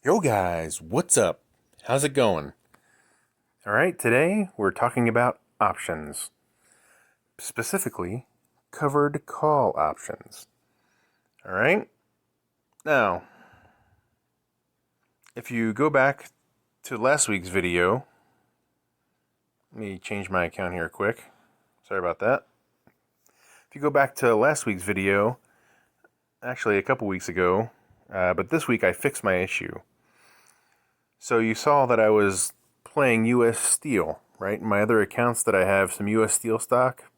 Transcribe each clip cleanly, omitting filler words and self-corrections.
Yo guys, what's up? How's it going? Alright, today we're talking about options. Specifically, covered call options. Alright? Now, if you go back to last week's video, let me change my account here quick. Sorry about that. If you go back to last week's video, actually a couple weeks ago, but this week I fixed my issue. So you saw that I was playing US Steel, right? In my other accounts that I have some US Steel stock.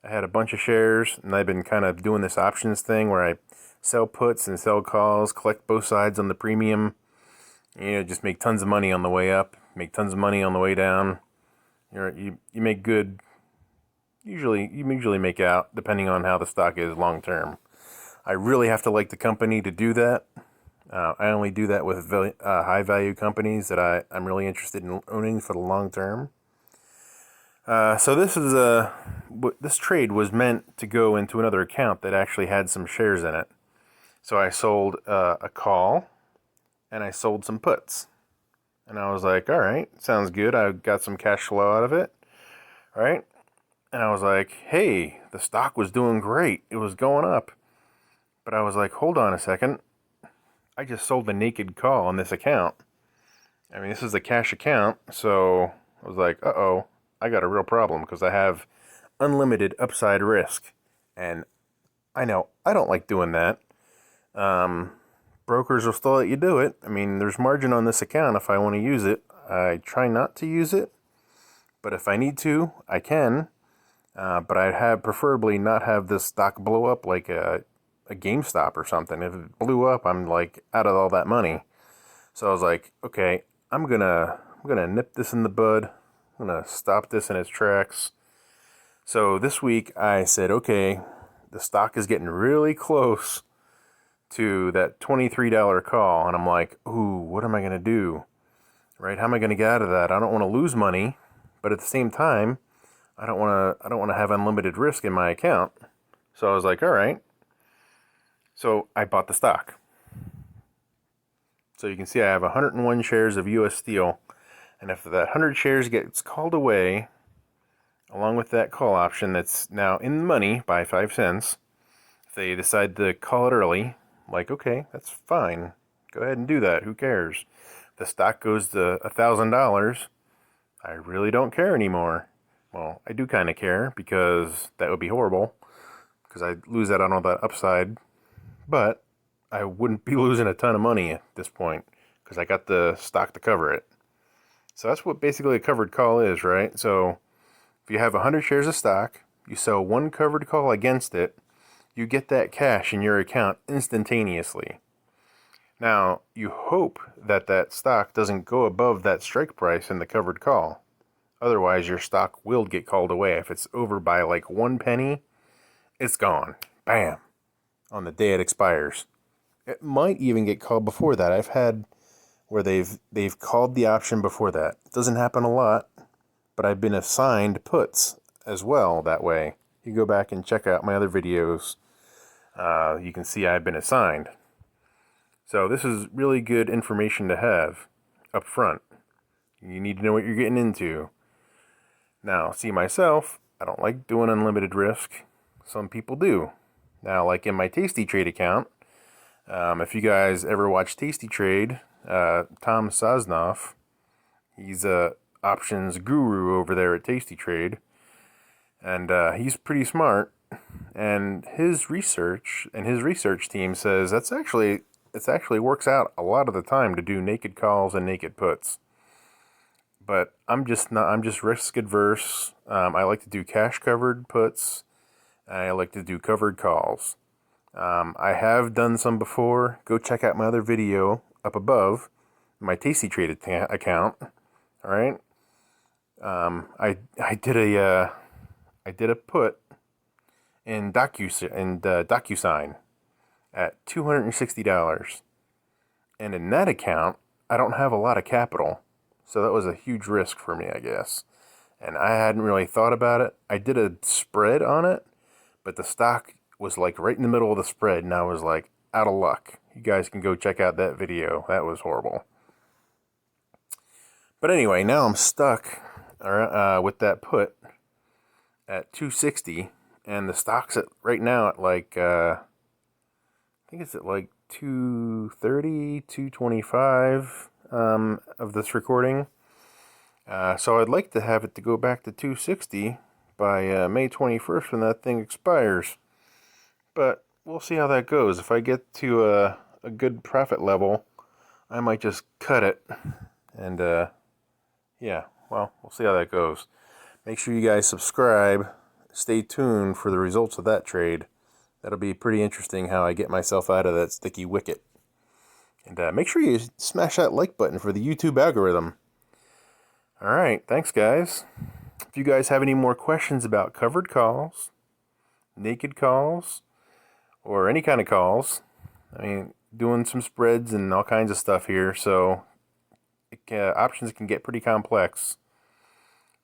I had a bunch of shares, and I've been kind of doing this options thing where I sell puts and sell calls, collect both sides on the premium. Just make tons of money on the way up, make tons of money on the way down. You make good. You usually make out depending on how the stock is long term. I really have to like the company to do that. I only do that with high value companies that I'm really interested in owning for the long term. So this trade was meant to go into another account that actually had some shares in it. So I sold a call and I sold some puts. And I was like, all right, sounds good. I got some cash flow out of it, right? And I was like, hey, the stock was doing great. It was going up. But I was like, hold on a second. I just sold a naked call on this account. I mean, this is a cash account, so I was like, uh-oh, I got a real problem because I have unlimited upside risk. And I know I don't like doing that. Brokers will still let you do it. I mean, there's margin on this account if I want to use it. I try not to use it, but if I need to, I can. But I'd have preferably not have this stock blow up like a GameStop or something. If it blew up, I'm like out of all that money. So I was like, okay, I'm gonna nip this in the bud. I'm gonna stop this in its tracks. So this week I said, okay, the stock is getting really close to that $23 call, and I'm like, ooh, what am I gonna do? Right? How am I gonna get out of that? I don't want to lose money, but at the same time, I don't want to have unlimited risk in my account. So I was like, all right. So I bought the stock. So you can see I have 101 shares of US Steel, and if that 100 shares gets called away, along with that call option that's now in the money by 5 cents, if they decide to call it early, like, okay, that's fine. Go ahead and do that. Who cares? If the stock goes to $1,000, I really don't care anymore. Well, I do kind of care because that would be horrible because I'd lose out on all that upside, but I wouldn't be losing a ton of money at this point because I got the stock to cover it. So that's what basically a covered call is, right? So if you have 100 shares of stock, you sell one covered call against it, you get that cash in your account instantaneously. Now, you hope that that stock doesn't go above that strike price in the covered call. Otherwise, your stock will get called away. If it's over by like 1 penny, it's gone. Bam. On the day it expires. It might even get called before that. I've had where they've called the option before that. It doesn't happen a lot, but I've been assigned puts as well that way. You go back and check out my other videos. You can see I've been assigned. So this is really good information to have up front. You need to know what you're getting into. Now, see myself, I don't like doing unlimited risk. Some people do. Now, like in my Tasty Trade account, if you guys ever watch Tasty Trade, Tom Sosnoff, he's a options guru over there at Tasty Trade, and he's pretty smart. And his research team says it actually works out a lot of the time to do naked calls and naked puts. But I'm just risk adverse. I like to do cash covered puts. I like to do covered calls. I have done some before. Go check out my other video up above, my Tasty Trade account. All right. I did a put in DocuSign at $260, and in that account I don't have a lot of capital. So that was a huge risk for me, I guess. And I hadn't really thought about it. I did a spread on it, but the stock was like right in the middle of the spread, and I was like, out of luck. You guys can go check out that video. That was horrible. But anyway, now I'm stuck with that put at 260, and the stock's at right now at like I think it's at like 230, 225 of this recording. So I'd like to have it to go back to 260 by May 21st when that thing expires. But we'll see how that goes. If I get to a good profit level, I might just cut it. And yeah, well, we'll see how that goes. Make sure you guys subscribe. Stay tuned for the results of that trade. That'll be pretty interesting how I get myself out of that sticky wicket. And make sure you smash that like button for the YouTube algorithm. Alright, thanks guys. If you guys have any more questions about covered calls, naked calls, or any kind of calls, I mean, doing some spreads and all kinds of stuff here, so options can get pretty complex.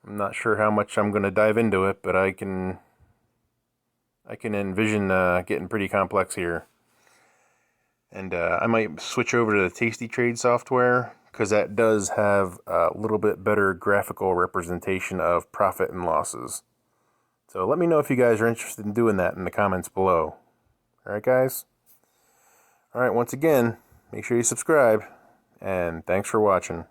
I'm not sure how much I'm going to dive into it, but I can envision getting pretty complex here. And I might switch over to the Tasty Trade software, because that does have a little bit better graphical representation of profit and losses. So let me know if you guys are interested in doing that in the comments below. Alright guys? Alright, once again, make sure you subscribe, and thanks for watching.